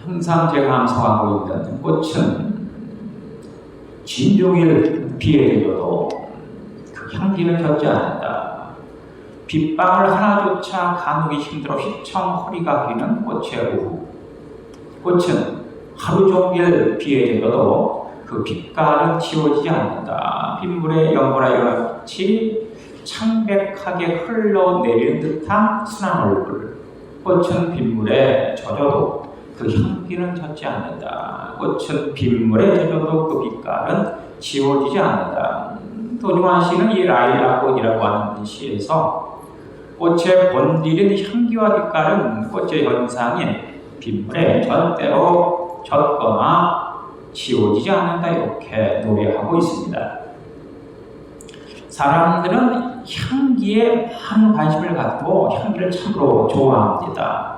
항상 제가 암송하고 있는 꽃은 진종일 비에 들려도 그 향기는 젖지 않는다. 빗방울 하나조차 가누기 힘들어 휘청 허리가 휘는 꽃의 오후. 꽃은 하루 종일 비에 들려도 그 빛깔은 지워지지 않는다. 빗물에 연보라 같이 창백하게 흘러내리는 듯한 순한 얼굴. 꽃은 빗물에 젖어도 그 향기는 젖지 않는다. 꽃은 빗물에 젖어도 그 빛깔은 지워지지 않는다. 도중환 씨는 이 라일락꽃이라고 하는 시에서 꽃의 본질인 향기와 빛깔은 꽃의 현상인 빗물에 절대로 젖거나 지워지지 않는다, 이렇게 노래하고 있습니다. 사람들은 향기에 많은 관심을 갖고 향기를 참으로 좋아합니다.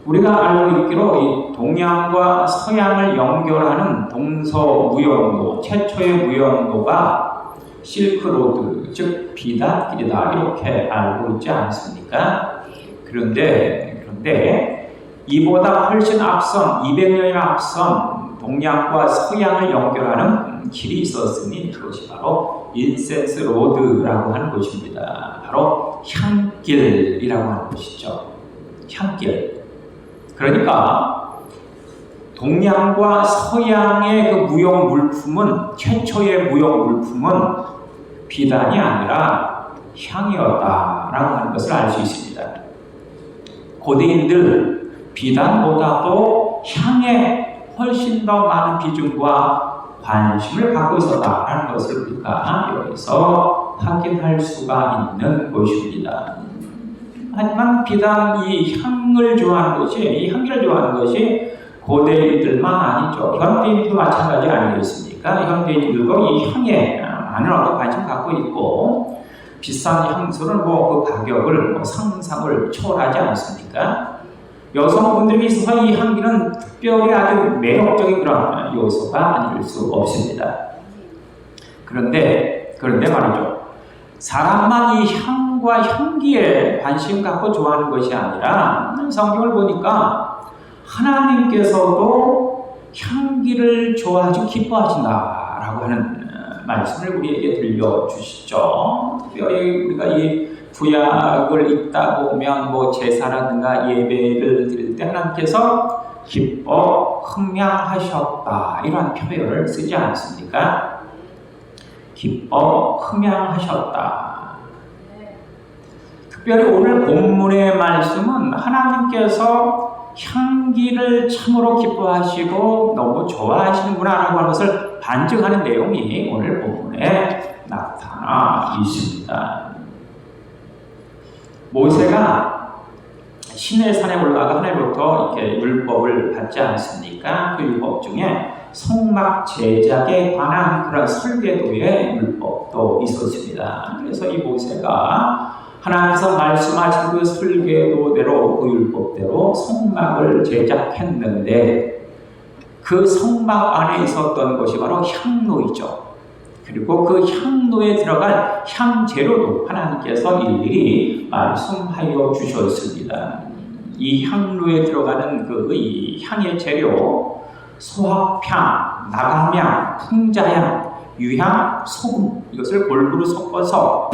우리가 알고 있기로 이 동양과 서양을 연결하는 동서무역로, 최초의 무역로가 실크로드, 즉 비단길이다, 이렇게 알고 있지 않습니까? 그런데 이보다 훨씬 앞선, 200년이나 앞선 동양과 서양을 연결하는 길이 있었으니 그것이 바로 인센스 로드라고 하는 곳입니다. 바로 향길이라고 하는 곳이죠. 향길. 그러니까 동양과 서양의 그 무역 물품은, 최초의 무역 물품은 비단이 아니라 향이었다라고 하는 것을 알 수 있습니다. 고대인들 비단보다도 향에 훨씬 더 많은 비중과 관심을 갖고 있었다라는 것을 우리가 여기서 확인할 수가 있는 것입니다. 하지만 비단 이 향을 좋아하는 것이, 이 향기를 좋아하는 것이 고대인들만 아니죠. 현대인도 마찬가지 아니겠습니까? 현대인들도 이 향에 많은 어떤 관심 갖고 있고, 비싼 향수는 그 가격을 상상을 초월하지 않습니까? 여성분들이 있어서 이 향기는 특별히 아주 매력적인 그런 요소가 아닐 수 없습니다. 그런데 말이죠. 사람만 이 향과 향기에 관심 갖고 좋아하는 것이 아니라, 성경을 보니까 하나님께서도 향기를 좋아하시고 기뻐하신다라고 하는 말씀을 우리에게 들려주시죠. 특별히 우리가 이 구약을 읽다 보면 제사라든가 예배를 드릴 때 하나님께서 기뻐 흥량하셨다, 이런 표현을 쓰지 않습니까? 기뻐 흥량하셨다. 특별히 오늘 본문의 말씀은 하나님께서 향기를 참으로 기뻐하시고 너무 좋아하시는구나라고 하는 것을 반증하는 내용이 오늘 본문에 나타나 있습니다. 모세가 시내산에 올라가 하나님으로부터 이렇게 율법을 받지 않습니까? 그 율법 중에 성막 제작에 관한 그런 설계도의 율법도 있었습니다. 그래서 이 모세가 하나님께서 말씀하신 그 설계도대로, 그 율법대로 성막을 제작했는데, 그 성막 안에 있었던 것이 바로 향로이죠. 그리고 그 향로에 들어갈 향재료도 하나님께서 일일이 말씀하여 주셨습니다. 이 향로에 들어가는 이 향의 재료, 소합향, 나감향, 풍자향, 유향, 소금, 이것을 골고루 섞어서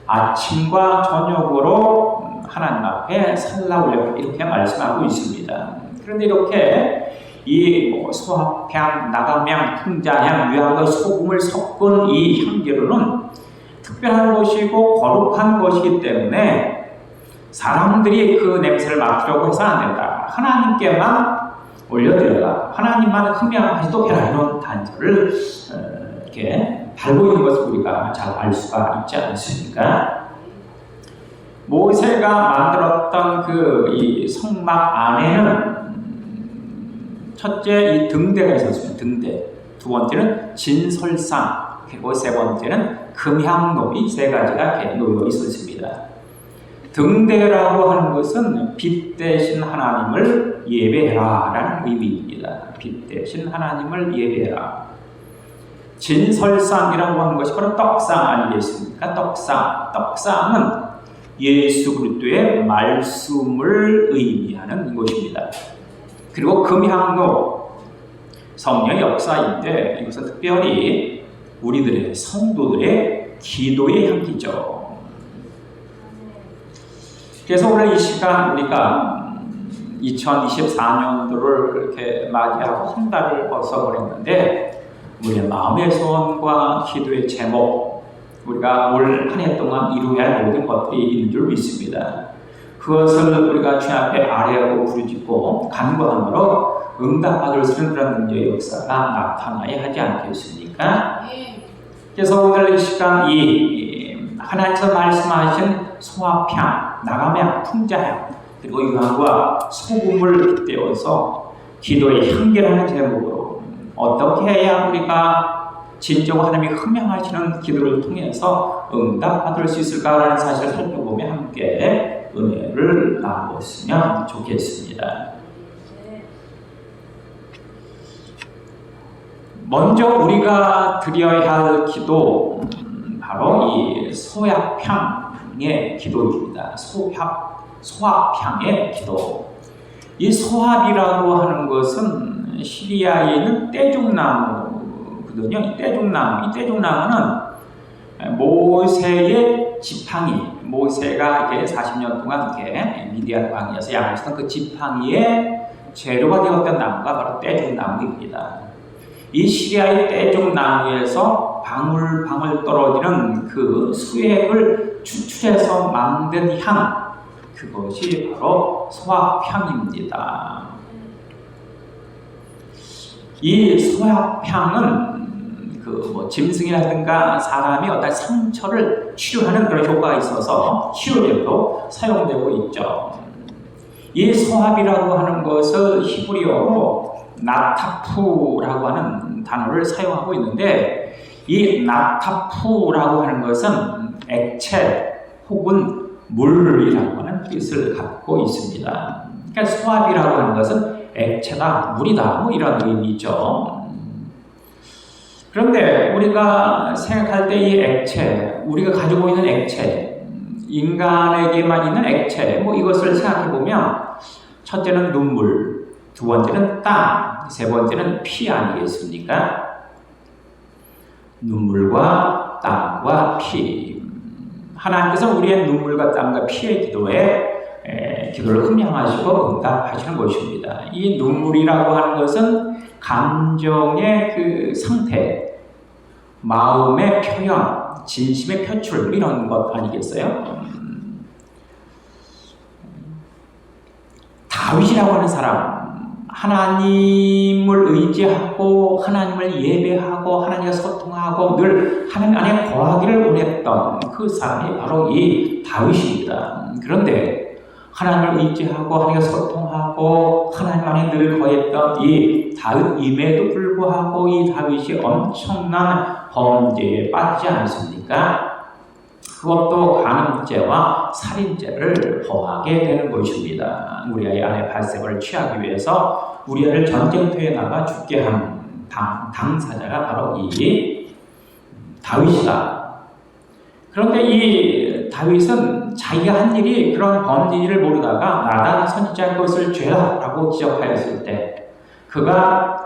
아침과 저녁으로 하나님 앞에 살라올려, 이렇게 말씀하고 있습니다. 그런데 이렇게 이 소합향, 나감향, 풍자향, 유향과 소금을 섞은 이 향재료는 특별한 것이고 거룩한 것이기 때문에 사람들이 그 냄새를 맡으려고 해서는 안 된다. 하나님께만 올려드려라. 하나님만 흥명하시도 되라. 이런 단서를 이렇게 달고 있는 것을 우리가 잘 알 수가 있지 않습니까? 모세가 만들었던 이 성막 안에는 첫째 이 등대가 있었습니다. 등대. 두 번째는 진설상, 그리고 세 번째는 금향로, 이 세 가지가 이렇게 놓여 있었습니다. 등대라고 하는 것은 빛 대신 하나님을 예배해라라는 의미입니다. 빛 대신 하나님을 예배해라. 진설상이라고 하는 것이 바로 떡상 아니겠습니까? 떡상은 예수 그리스도의 말씀을 의미하는 것입니다. 그리고 금향로 성령의 역사인데 이것은 특별히 우리들의 성도들의 기도의 향기죠. 그래서 오늘 이 시간 우리가 2024년도를 이렇게 맞이하고 한 달을 벗어버렸는데 우리의 마음의 소원과 기도의 제목, 우리가 올 한 해 동안 이루어야 할 모든 것들이 있는 줄 믿습니다. 그것을 우리가 주 앞에 아뢰하고 부르짖고 간구함으로 응답받을 수 있는 그런 능력의 역사가 나타나야 하지 않겠습니까? 그래서 오늘 이 시간 이 하나님께서 말씀하신 소화향, 나감향, 풍자향, 그리고 유황과 소금을 빗대어서 기도의 향기라는 제목으로 어떻게 해야 우리가 진정으로 하나님이 흠명하시는 기도를 통해서 응답받을 수 있을까라는 사실을 살펴보며 함께 은혜를 나누었으면 좋겠습니다. 먼저 우리가 드려야 할 기도 바로 이 소합향의 기도입니다. 소합향의 기도. 이 소합이라고 하는 것은 시리아에 있는 떼죽나무거든요. 이 떼죽나무는 모세의 지팡이, 모세가 이렇게 40년 동안 이렇게 미디안 광야에서 양식했던 그 지팡이의 재료가 되었던 나무가 바로 떼죽나무입니다. 이 시리아의 떼죽나무에서 방울방울 떨어지는 그 수액을 추출해서 만든 향, 그것이 바로 소합향입니다. 이 소합향은 짐승이라든가 사람이 어떤 상처를 치료하는 그런 효과가 있어서 치료제로 사용되고 있죠. 이 소합이라고 하는 것을 히브리어로 나타푸라고 하는 단어를 사용하고 있는데 이 나타푸라고 하는 것은 액체 혹은 물이라고 하는 뜻을 갖고 있습니다. 그러니까 소합이라고 하는 것은 액체다, 물이다, 이런 의미죠. 그런데 우리가 생각할 때 이 액체, 우리가 가지고 있는 액체, 인간에게만 있는 액체, 이것을 생각해 보면 첫째는 눈물, 두 번째는 땀, 세 번째는 피 아니겠습니까? 눈물과 땀과 피. 하나님께서 우리의 눈물과 땀과 피의 기도를 흠명하시고 응답하시는 것입니다. 이 눈물이라고 하는 것은 감정의 그 상태, 마음의 표현, 진심의 표출 이런 것 아니겠어요? 다윗이라고 하는 사람, 하나님을 의지하고 하나님을 예배하고 하나님과 소통하고 늘 하나님 안에 거하기를 원했던 그 사람이 바로 이 다윗입니다. 그런데 하나님을 의지하고 하나님과 소통하고 하나님 안에 늘 거했던 이 다윗임에도 불구하고 이 다윗이 엄청난 범죄에 빠지지 않습니까? 그것도 간음죄와 살인죄를 범하게 되는 것입니다. 우리의 아내 발셉을 취하기 위해서 우리 아이를 전쟁터에 나가 죽게 한 당사자가 바로 이 다윗이다. 그런데 이 다윗은 자기가 한 일이 그런 범죄 일을 모르다가 나단 선지자의 것을 죄라고 지적하였을 때 그가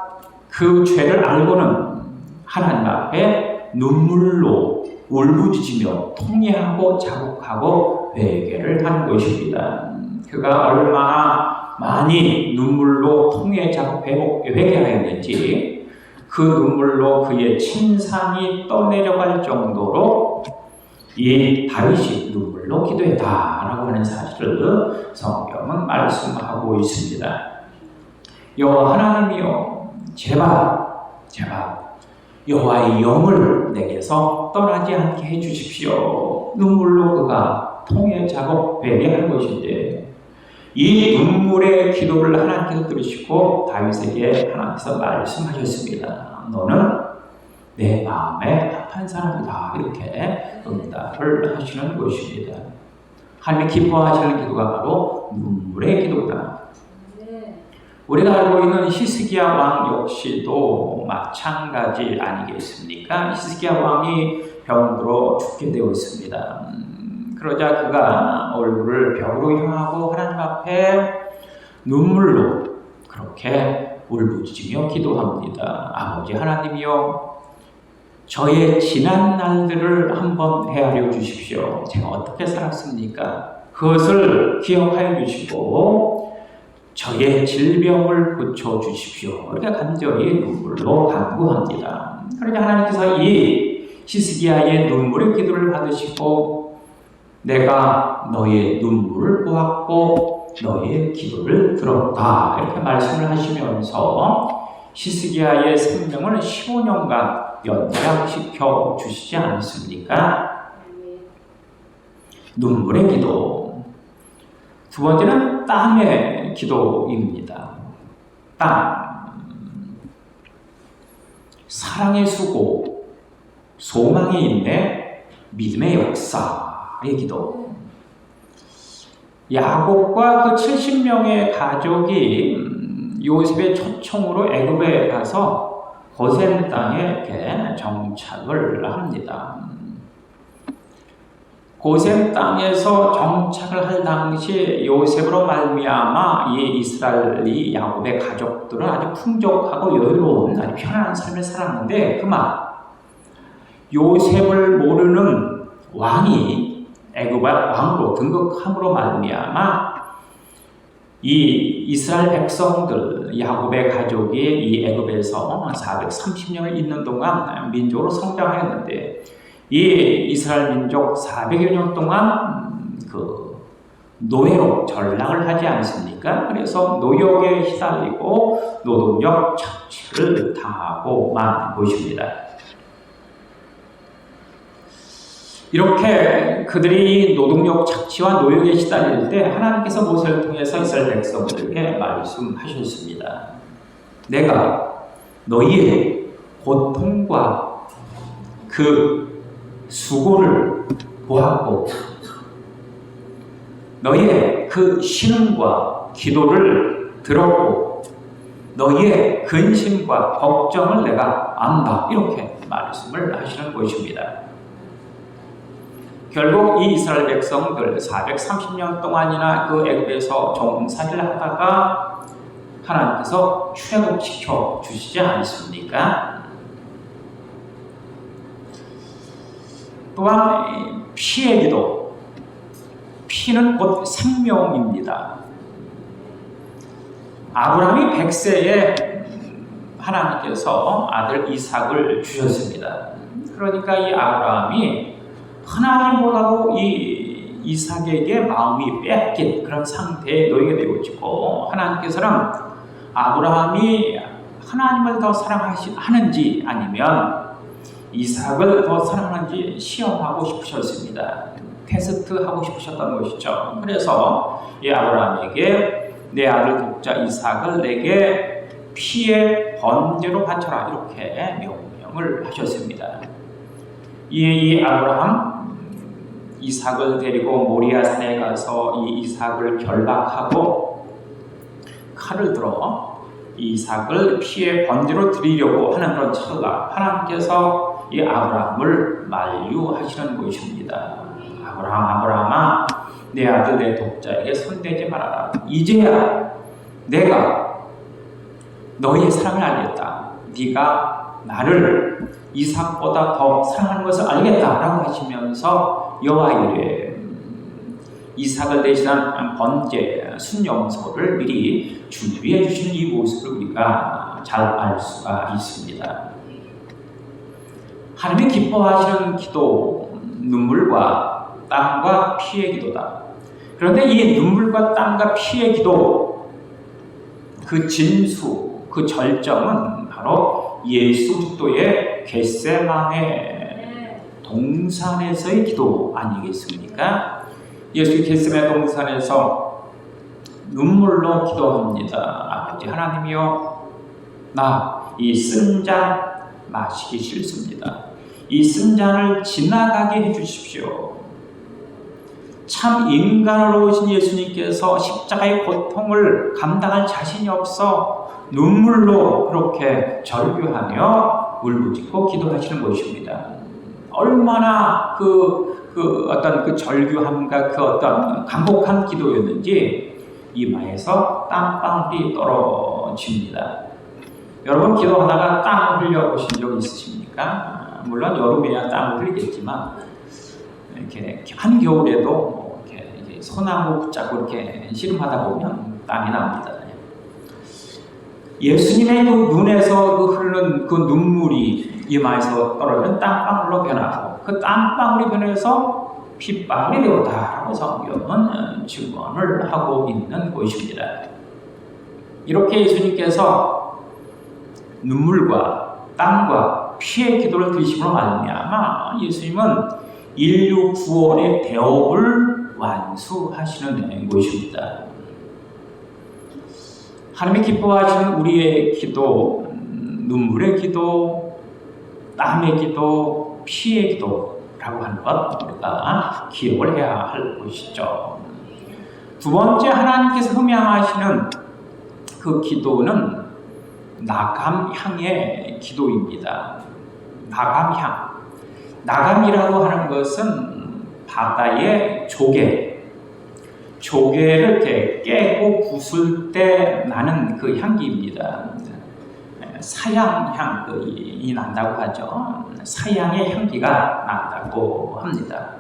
그 죄를 알고는 하나님 앞에 눈물로 울부짖으며 통회하고 자복하고 회개를 하는 것입니다. 그가 얼마나 많이 눈물로 통회, 자복, 회개하였는지 그 눈물로 그의 침상이 떠내려갈 정도로 이 다윗이 눈물로 기도했다라고 하는 사실을 성경은 말씀하고 있습니다. 여호와 하나님이여 제발 여호와의 영을 내게서 떠나지 않게 해주십시오. 눈물로 그가 통회, 작업, 회개하는 것인데 이 눈물의 기도를 하나님께서 들으시고 다윗에게 하나님께서 말씀하셨습니다. 너는 내 마음에 합한 사람이다. 이렇게 응답을 하시는 것입니다. 하나님이 기뻐하시는 기도가 바로 눈물의 기도다. 우리가 알고 있는 히스기야 왕 역시도 마찬가지 아니겠습니까? 히스기야 왕이 병으로 죽게 되었습니다. 그러자 그가 얼굴을 벽으로 향하고 하나님 앞에 눈물로 그렇게 울부짖으며 기도합니다. 아버지 하나님이여, 저의 지난 날들을 한번 헤아려 주십시오. 제가 어떻게 살았습니까? 그것을 기억하여 주시고 저의 질병을 고쳐 주십시오. 이렇게 간절히 눈물로 간구합니다. 그러자 하나님께서 이 히스기야의 눈물의 기도를 받으시고 내가 너의 눈물을 보았고 너의 기도를 들었다, 이렇게 말씀을 하시면서 히스기야의 생명을 15년간 연장시켜 주시지 않습니까? 눈물의 기도. 두 번째는 땀의 기도입니다. 땀. 사랑의 수고, 소망의 인내, 믿음의 역사의 기도. 야곱과 그 70명의 가족이 요셉의 초청으로 애굽에 가서 고센 땅에 이렇게 정착을 합니다. 고센 땅에서 정착을 할 당시 요셉으로 말미암아 이 이스라엘이 야곱의 가족들은 아주 풍족하고 여유로운 아주 편안한 삶을 살았는데 그만 요셉을 모르는 왕이 애굽의 왕으로 등극함으로 말미암아 이 이스라엘 백성들, 야곱의 가족이 이 애굽에서 430년을 있는 동안 민족으로 성장하였는데 이 이스라엘 민족 400여 년 동안 그 노예로 전락을 하지 않습니까? 그래서 노역에 시달리고 노동력 착취를 당하고 만 것입니다. 이렇게 그들이 노동력 착취와 노역에 시달릴 때 하나님께서 모세를 통해서 이스라엘 백성들에게 말씀하셨습니다. 내가 너희의 고통과 그 수고를 보았고 너희의 그 신음과 기도를 들었고 너희의 근심과 걱정을 내가 안다, 이렇게 말씀을 하시는 것입니다. 결국 이 이스라엘 백성들 430년 동안이나 그 애굽에서 종살이를 하다가 하나님께서 출애굽시켜 주시지 않습니까? 또한 피의 기도. 피는 곧 생명입니다. 아브라함이 100세에 하나님께서 아들 이삭을 주셨습니다. 그러니까 이 아브라함이 하나님보다도 이 이삭에게 마음이 뺏긴 그런 상태에 놓이게 되어지고 하나님께서는 아브라함이 하나님을 더 사랑하는지 아니면 이삭을 더 사랑하는지 시험하고 싶으셨습니다. 테스트하고 싶으셨던 것이죠. 그래서 이 아브라함에게 내 아들 독자 이삭을 내게 피의 번제로 바쳐라, 이렇게 명령을 하셨습니다. 이에 이 아브라함 이삭을 데리고 모리아산에 가서 이 이삭을 결박하고 칼을 들어 이삭을 피의 번제로 드리려고 하는 그런 찰나 하나님께서 이 아브라함을 만류하시는 것입니다. 아브라함아, 내 아들 내 독자에게 손대지 말아라. 이제야 내가 너희의 사랑을 알겠다. 네가 나를 이삭보다 더 사랑하는 것을 알겠다라고 하시면서 여호와 이레 이삭을 대신한 번제 순영소를 미리 준비해 주신 이 모습을 우리가 잘 알 수가 있습니다. 하나님이 기뻐하시는 기도, 눈물과 땀과 피의 기도다. 그런데 이 눈물과 땀과 피의 기도, 그 진수, 그 절정은 바로 예수 그리스도의 겟세마네 동산에서의 기도 아니겠습니까? 예수 겟세마네 동산에서 눈물로 기도합니다. 아버지 하나님이여, 나 이 쓴 잔 마시기 싫습니다. 이 쓴 잔을 지나가게 해주십시오. 참 인간으로 오신 예수님께서 십자가의 고통을 감당할 자신이 없어 눈물로 그렇게 절규하며 울부짖고 기도하시는 것입니다. 얼마나 어떤 그 절규함과 그 어떤 간곡한 기도였는지 이마에서 땀방울이 떨어집니다. 여러분 기도하다가 땀을 흘려보신 적 있으십니까? 물론 여름에야 땀을 흘리겠지만 이렇게 한겨울에도 이렇게 소나무 붙잡고 이렇게 씨름하다 보면 땀이 납니다. 예수님의 그 눈에서 그 흐르는 그 눈물이 이마에서 떨어지는 땀방울로 변하고 그 땀방울이 변해서 핏방울이 되었다라고 성경은 증언을 하고 있는 것입니다. 이렇게 예수님께서 눈물과 땀과 피의 기도를 드리심으로 말미암아 예수님은 인류 구원의 대업을 완수하시는 것입니다. 하나님이 기뻐하시는 우리의 기도, 눈물의 기도, 땀의 기도, 피의 기도라고 하는 것 우리가 기억을 해야 할 것이죠. 두 번째 하나님께서 흠양하시는 그 기도는 나감향의 기도입니다. 나감향. 나감이라고 하는 것은 바다의 조개를 이렇게 깨고 부술 때 나는 그 향기입니다. 사양향이 난다고 하죠. 사양의 향기가 난다고 합니다.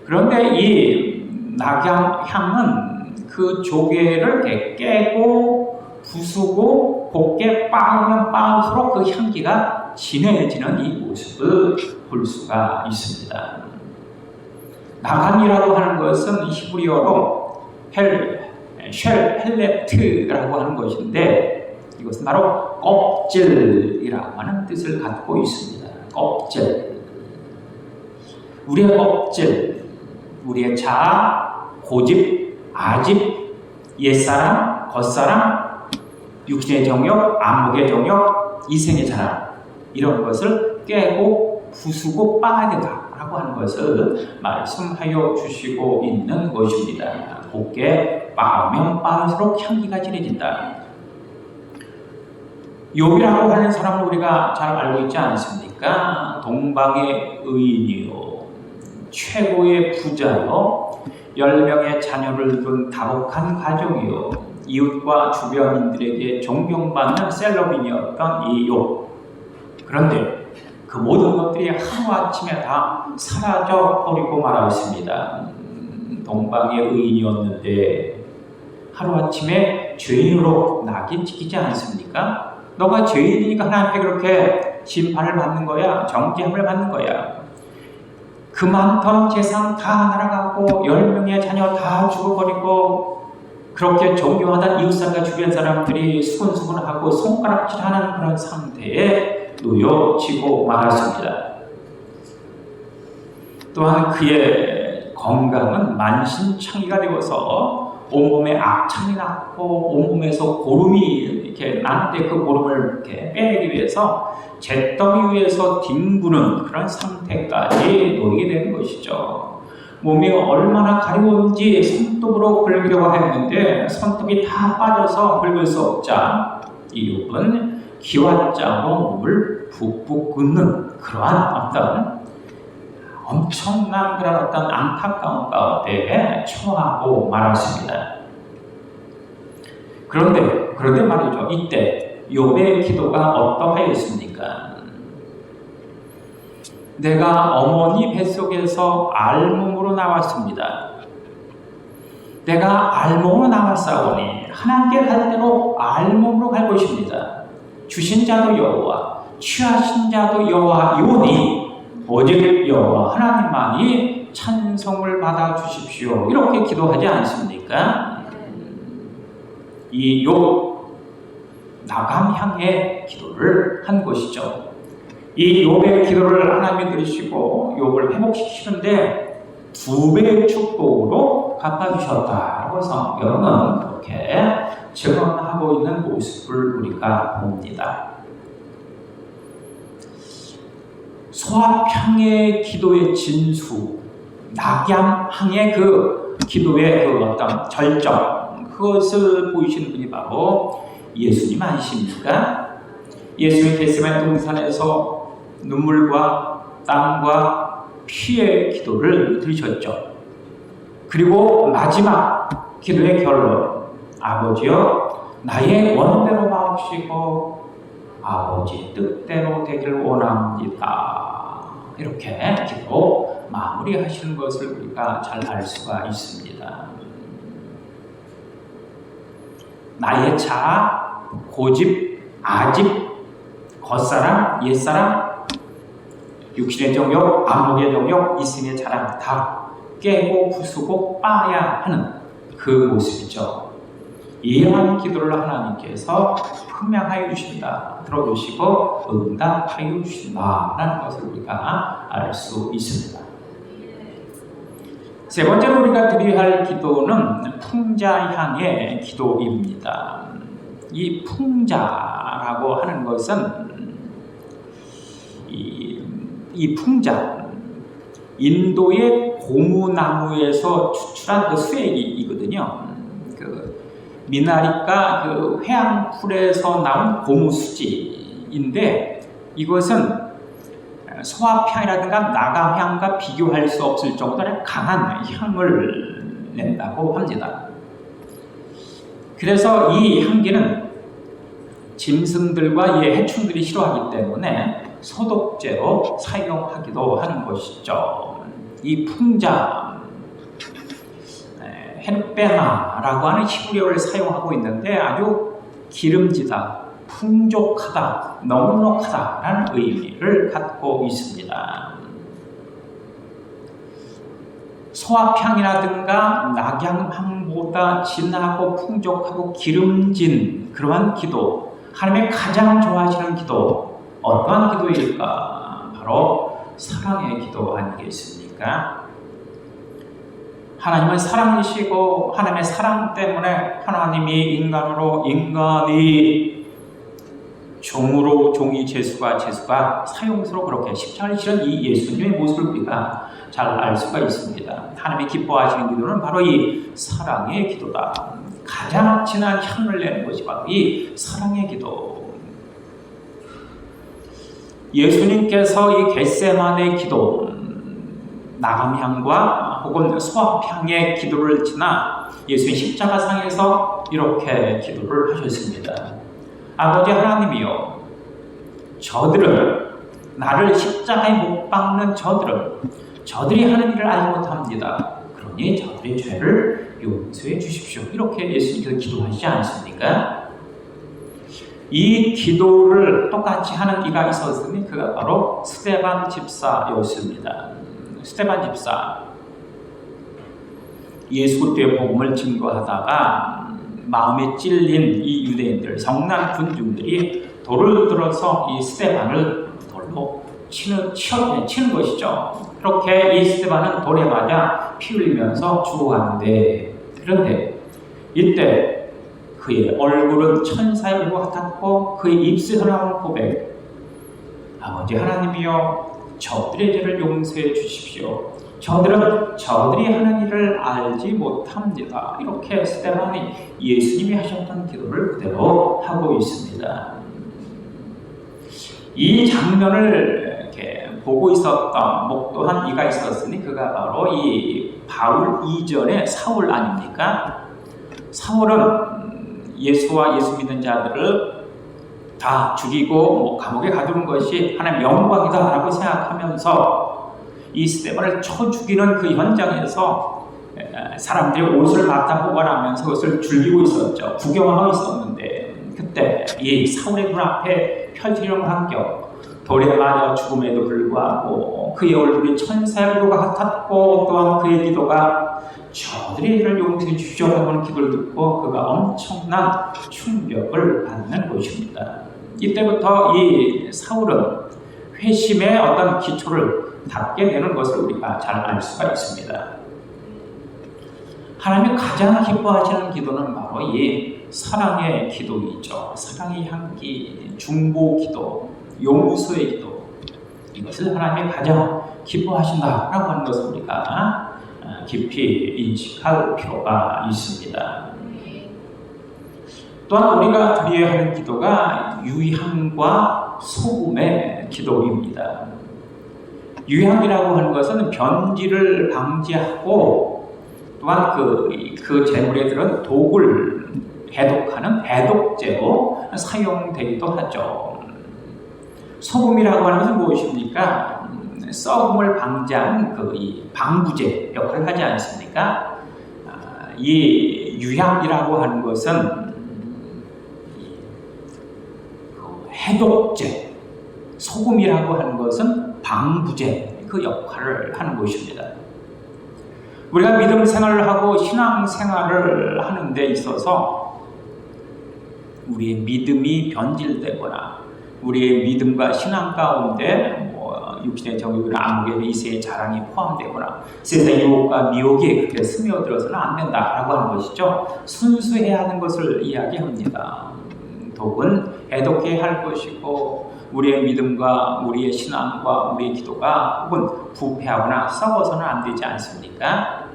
그런데 이 낙향은 그 조개를 이렇게 깨고 부수고 곱게 빻으면 빻을수록 그 향기가 진해지는 이 모습을 볼 수가 있습니다. 나감이라고 하는 것은 히브리어로 헬레트라고 하는 것인데 이것은 바로 껍질이라고 하는 뜻을 갖고 있습니다. 껍질. 우리의 껍질, 우리의 자아, 고집, 아집, 옛사람, 겉사람, 육신의 정욕, 안목의 정욕, 이생의 자랑 이런 것을 깨고 부수고 빻아야 된다라고 하는 것을 말씀하여 주시고 있는 것입니다. 곱게 빻으면 빻을수록 향기가 진해진다. 욥이라고 하는 사람을 우리가 잘 알고 있지 않습니까? 동방의 의인이요, 최고의 부자요, 10명의 자녀를 둔 다복한 가족이요, 이웃과 주변인들에게 존경받는 셀럽인이었던 이 욥. 그런데 그 모든 것들이 하루아침에 다 사라져 버리고 말았습니다. 동방의 의인이었는데 하루아침에 죄인으로 낙인 찍히지 않습니까? 너가 죄인이니까 하나님께 그렇게 심판을 받는 거야. 정죄함을 받는 거야. 그 많던 재산 다 날아가고 10명의 자녀 다 죽어버리고 그렇게 존경하던 이웃사람과 주변 사람들이 수근수근하고 손가락질하는 그런 상태에 놓여지고 말았습니다. 또한 그의 건강은 만신창이가 되어서 온몸에 악창이 났고 온몸에서 고름이 이렇게 나는데 그 고름을 이렇게 빼내기 위해서 잿더미 위에서 뒹구는 그런 상태까지 놓이게 되는 것이죠. 몸이 얼마나 가려운지 손톱으로 긁으려고 했는데 손톱이 다 빠져서 긁을 수 없자 이 욥은 기왓장으로 몸을 푹푹 긋는 그러한 어떤 엄청난 그런 어떤 안타까운 가운데 처하고 말았습니다. 그런데 말이죠. 이때 욥의 기도가 어떠하였습니까? 내가 어머니 뱃속에서 알몸으로 나왔습니다. 내가 알몸으로 나왔사오니 하나님께 갈 대로 알몸으로 갈 것입니다. 주신 자도 여호와, 취하신 자도 여호와이오니 오직 여호와 하나님만이 찬송을 받아 주십시오. 이렇게 기도하지 않습니까? 이 욥 나감향의 기도를 한 것이죠. 이 욥의 기도를 하나님이 들으시고 욥을 회복시키는데 2배의 축복으로 갚아주셨다라고 성경은 그렇게 증언하고 있는 모습을 우리가 봅니다. 소합향의 기도의 진수, 낙양향의 그 기도의 그 어떤 절정, 그것을 보이시는 분이 바로 예수님 아니십니까? 예수님 겟세마네 동산에서 눈물과 땀과 피의 기도를 들으셨죠. 그리고 마지막 기도의 결론, 아버지여 나의 원대로 마옵시고 아버지 뜻대로 되길 원합니다. 이렇게 기도 마무리하시는 것을 우리가 잘 알 수가 있습니다. 나의 자, 고집, 아집, 겉사람, 옛사람, 육신의 정욕, 안목의 정욕, 이승의 자랑 다 깨고 부수고 빠야 하는 그 모습이죠. 이러한 기도를 하나님께서 분명하여 주신다, 들어주시고 응답하여 주신다라는 것을 우리가 알 수 있습니다. 세 번째로 우리가 드려야 할 기도는 풍자향의 기도입니다. 이 풍자라고 하는 것은 이 풍자, 인도의 고무나무에서 추출한 그 수액이거든요. 미나리가 그 회양풀에서 나온 고무수지인데 이것은 소화향이라든가 나가향과 비교할 수 없을 정도로 강한 향을 낸다고 합니다. 그래서 이 향기는 짐승들과 해충들이 싫어하기 때문에 소독제로 사용하기도 하는 것이죠. 이 풍자, 헨베나라고 하는 히브리어를 사용하고 있는데 아주 기름지다, 풍족하다, 넉넉하다라는 의미를 갖고 있습니다. 소합향이라든가 낙양향보다 진하고 풍족하고 기름진 그러한 기도, 하나님의 가장 좋아하시는 기도, 어떠한 기도일까? 바로 사랑의 기도 아니겠습니까? 하나님은 사랑이시고 하나님의 사랑 때문에 하나님이 인간으로, 인간이 종으로, 종이 제수가 사용스로 그렇게 십자가를 지른 이 예수님의 모습을 우리가 잘 알 수가 있습니다. 하나님이 기뻐하시는 기도는 바로 이 사랑의 기도다. 가장 진한 향을 내는 것이 바로 이 사랑의 기도. 예수님께서 이 겟세마네 기도, 나감향과 혹은 소합향의 기도를 지나 예수의 십자가상에서 이렇게 기도를 하셨습니다. 아버지 하나님이여, 저들은 나를 십자가에 못 박는 저들이 하는 일을 알지 못합니다. 그러니 저들의 죄를 용서해 주십시오. 이렇게 예수님께서 기도하시지 않습니까? 이 기도를 똑같이 하는 이가 있었으니 그가 바로 스데반 집사였습니다. 스데반 집사, 예수 그리스도의 복음을 증거하다가 마음에 찔린 이 유대인들, 성난 군중들이 돌을 들어서 이 스데반을 돌로 치는 것이죠. 그렇게 이 스데반은 돌에 맞아 피 흘리면서 죽어가는데, 그런데 이때 그의 얼굴은 천사의 얼굴과 같았고 그의 입술에서 나오는 고백, 아버지 하나님이여, 저들의 죄를 용서해 주십시오. 저들이 하는 일을 알지 못합니다. 이렇게 스데반이 예수님이 하셨던 기도를 그대로 하고 있습니다. 이 장면을 이렇게 보고 있었던 목도한 이가 있었으니 그가 바로 이 바울 이전의 사울 아닙니까? 사울은 예수와 예수 믿는 자들을 다 죽이고 감옥에 가두는 것이 하나님의 영광이다라고 생각하면서 이 스데반을 쳐 죽이는 그 현장에서 사람들이 옷을 맡아 보관하면서 그것을 즐기고 있었죠. 구경하고 있었는데 그때 이 사울의 눈앞에 펼쳐지는 환경, 돌에 맞아 죽음에도 불구하고 그의 얼굴이 천사의 얼굴과 같았고 또한 그의 기도가 저들의 일을 용서해 주시오라고 하는 기도를 듣고 그가 엄청난 충격을 받는 것입니다. 이때부터 이 사울은 회심의 어떤 기초를 닫게 되는 것을 우리가 잘 알 수가 있습니다. 하나님이 가장 기뻐하시는 기도는 바로 이 사랑의 기도이죠. 사랑의 향기, 중보 기도, 용서의 기도, 이것을 하나님이 가장 기뻐하신다라고 하는 것을 우리가 깊이 인식할 필요가 있습니다. 또한 우리가 드려야 하는 기도가 유향과 소금의 기도입니다. 유향이라고 하는 것은 변질을 방지하고 또한 그 재물에 들은 독을 해독하는 해독제로 사용되기도 하죠. 소금이라고 하는 것은 무엇입니까? 썩음을 방지하는 이 방부제 역할을 하지 않습니까? 이 유향이라고 하는 것은 해독제, 소금이라고 하는 것은 방부제 그 역할을 하는 것입니다. 우리가 믿음 생활을 하고 신앙 생활을 하는 데 있어서 우리의 믿음이 변질되거나 우리의 믿음과 신앙 가운데 육신의 정욕이나 안목의 이세의 자랑이 포함되거나 세상의 유혹과 미혹이 그렇게 스며들어서는 안 된다라고 하는 것이죠. 순수해야 하는 것을 이야기합니다. 독은 해독해야 할 것이고 우리의 믿음과 우리의 신앙과 우리의 기도가 혹은 부패하거나 썩어서는 안 되지 않습니까?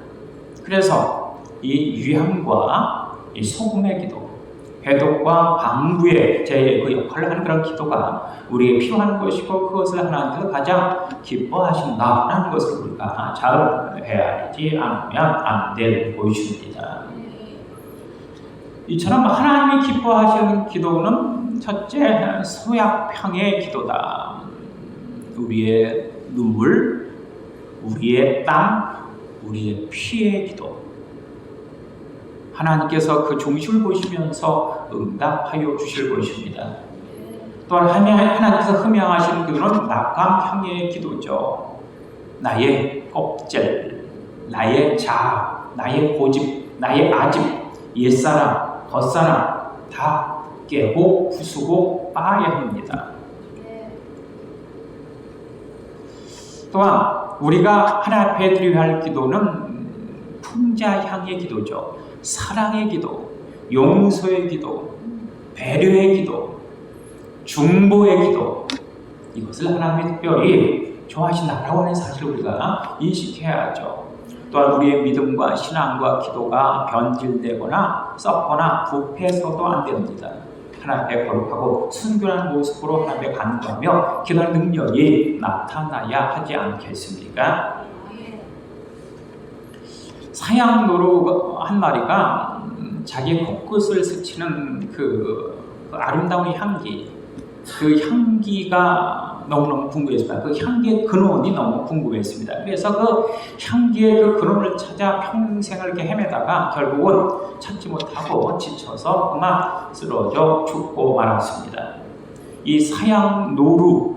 그래서 이 유향과 이 소금의 기도, 해독과 방부의 그 역할을 하는 그런 기도가 우리에게 필요한 것이고 그것을 하나님께서 가장 기뻐하신다라는 것을 우리가 잘 헤아리지 않으면 안 될 것입니다. 이처럼 하나님이 기뻐하시는 기도는 첫째, 소약평의 기도다. 우리의 눈물, 우리의 땀, 우리의 피의 기도. 하나님께서 그 중심을 보시면서 응답하여 주실 것입니다. 또한 하나님께서 흠양하시는 기도는 낙감평의 기도죠. 나의 껍질, 나의 자아, 나의 고집, 나의 아집, 옛사람, 겉사람 다 깨고 부수고 빠야 합니다. 또한 우리가 하나님 앞에 드려야 할 기도는 풍자향의 기도죠. 사랑의 기도, 용서의 기도, 배려의 기도, 중보의 기도, 이것을 하나님이 특별히 좋아하신다라고 하는 사실을 우리가 인식해야 하죠. 또한 우리의 믿음과 신앙과 기도가 변질되거나 썩거나 부패해서도 안 됩니다. 하나님 앞에 거룩하고 순결한 모습으로 하나님 앞에 간구하며 기도하는 능력이 나타나야 하지 않겠습니까? 사양노루 한 마리가 자기 코끝을 스치는 그 아름다운 향기, 그 향기가 너무너무 궁금했습니다. 그 향기의 근원이 너무 궁금했습니다. 그래서 그 향기의 그 근원을 찾아 평생을 이렇게 헤매다가 결국은 찾지 못하고 지쳐서 그만 쓰러져 죽고 말았습니다. 이 사양노루,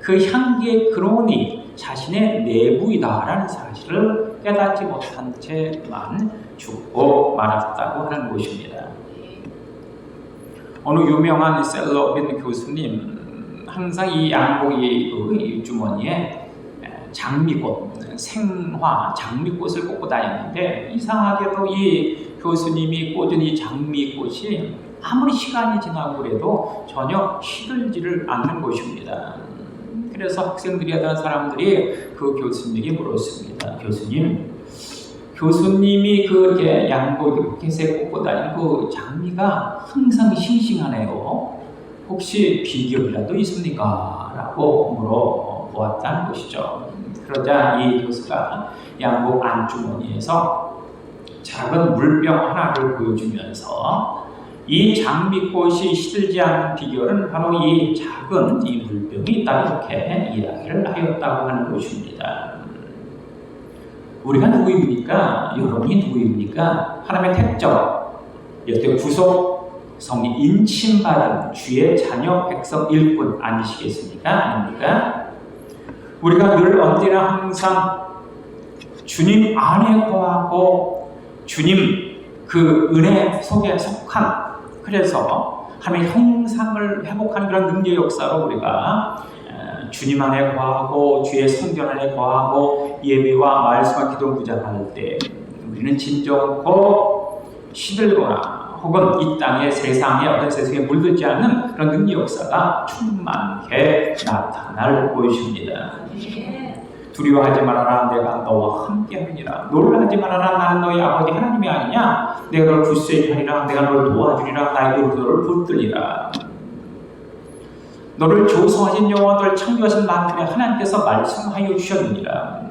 그 향기의 근원이 자신의 내부이다라는 사실을 깨닫지 못한 채만 죽고 말았다고 하는 것입니다. 어느 유명한 셀럽인 교수님, 항상 이 양복이 주머니에 장미꽃, 생화 장미꽃을 꽂고 다녔는데 이상하게도 이 교수님이 꽂은 이 장미꽃이 아무리 시간이 지나고 그래도 전혀 시들지를 않는 것입니다. 그래서 학생들이 하던 사람들이 그 교수님에게 물었습니다. 교수님이 그 양복 포켓에 꽂고 다니는 그 장미가 항상 싱싱하네요. 혹시 비결이라도 있습니까? 라고 물어보았다는 것이죠. 그러자 이 교수가 양복 안주머니에서 작은 물병 하나를 보여주면서 이 장미꽃이 시들지 않는 비결은 바로 이 작은 이 물병이 있다, 이렇게 이야기를 하였다고 하는 것입니다. 우리가 누구입니까? 여러분이 누구입니까? 하나님의 택정, 여태 구속 성리 인침받은 주의 자녀 백성 일꾼 아니시겠습니까? 아닙니까? 우리가 늘 언제나 항상 주님 안에 거하고 주님 그 은혜 속에 속한, 그래서 하나님의 형상을 회복하는 그런 능력의 역사로 우리가 주님 안에 거하고 주의 성전 안에 거하고 예배와 말씀과 기도 무장할 때 우리는 진정코 시들거나 혹은 이 땅의 세상에 어떤 세상에 물들지 않는 그런 능력 역사가 충만하게 나타날 것입니다. 두려워하지 말아라, 내가 너와 함께하리라. 놀라지 말아라, 나는 너희 아버지 하나님이 아니냐. 내가 너를 굳세게 하리라. 내가 너를 도와주리라. 나의 너를 붙들리라. 너를 조성하신 여호와, 너를 창조하신 만군의 하나님께서 말씀하여 주셨느니라.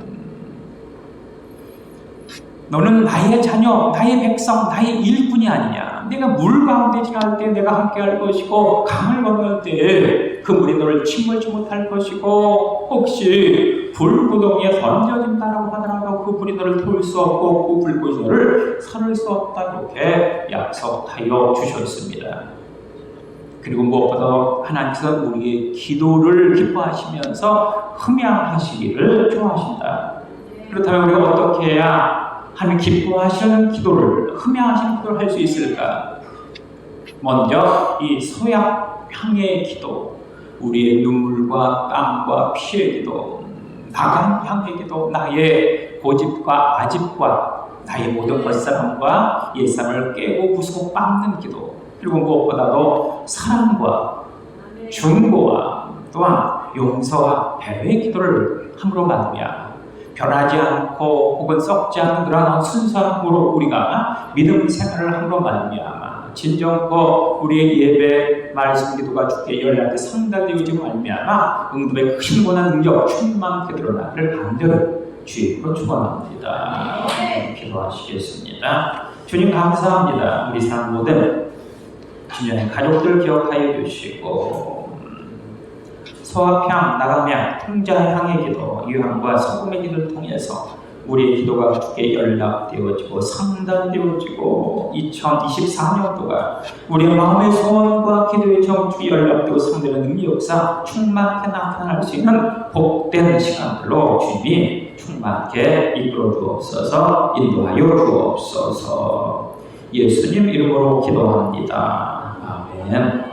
너는 나의 자녀, 나의 백성, 나의 일꾼이 아니냐. 내가 물 가운데 지날 때 내가 함께 할 것이고, 강을 건널 때 그 물이 너를 침몰치 못할 것이고, 혹시 불구덩이에 던져진다라고 하더라도 그 불이 너를 태울 수 없고 그 불꽃이 너를 살을 수 없다, 이렇게 약속하여 주셨습니다. 그리고 무엇보다 하나님께서 우리의 기도를 기뻐하시면서 흠양하시기를 좋아하신다. 그렇다면 우리가 어떻게 해야 하나님 기뻐하시는 기도를, 흠양하시는 기도를 할 수 있을까? 먼저 이 소약향의 기도, 우리의 눈물과 땀과 피의 기도, 나간 향의 기도, 나의 고집과 아집과 나의 모든 벗사람과 옛사람을 깨고 부수고 빻는 기도, 그리고 무엇보다도 사랑과 중보와 또한 용서와 배려의 기도를 함으로 말미암아 변하지 않고 혹은 썩지 않는 그러한 순수한 으로 우리가 믿음 생활을 함으로 말미암아 진정코 우리의 예배 말씀 기도가 주께 연락에 상달되어지고 말미암아 응답의 큰 권한 능력 충만케 드러나기를 간절히 주님으로 축원합니다. 기도하시겠습니다. 주님 감사합니다. 우리 사람 모든 주님의 가족들 기억하여 주시고 서합향, 나감향, 통자향의 기도, 유향과 소금의 기도를 통해서 우리의 기도가 주께 연락되어지고 상달되어지고 2024년도가 우리의 마음의 소원과 기도의 정주 연락되고 상대는 능력 역사 충만하게 나타날 수 있는 복된 시간들로 주님이 충만하게 이끌어 주옵소서, 인도하여 주옵소서. 예수님 이름으로 기도합니다. 아멘.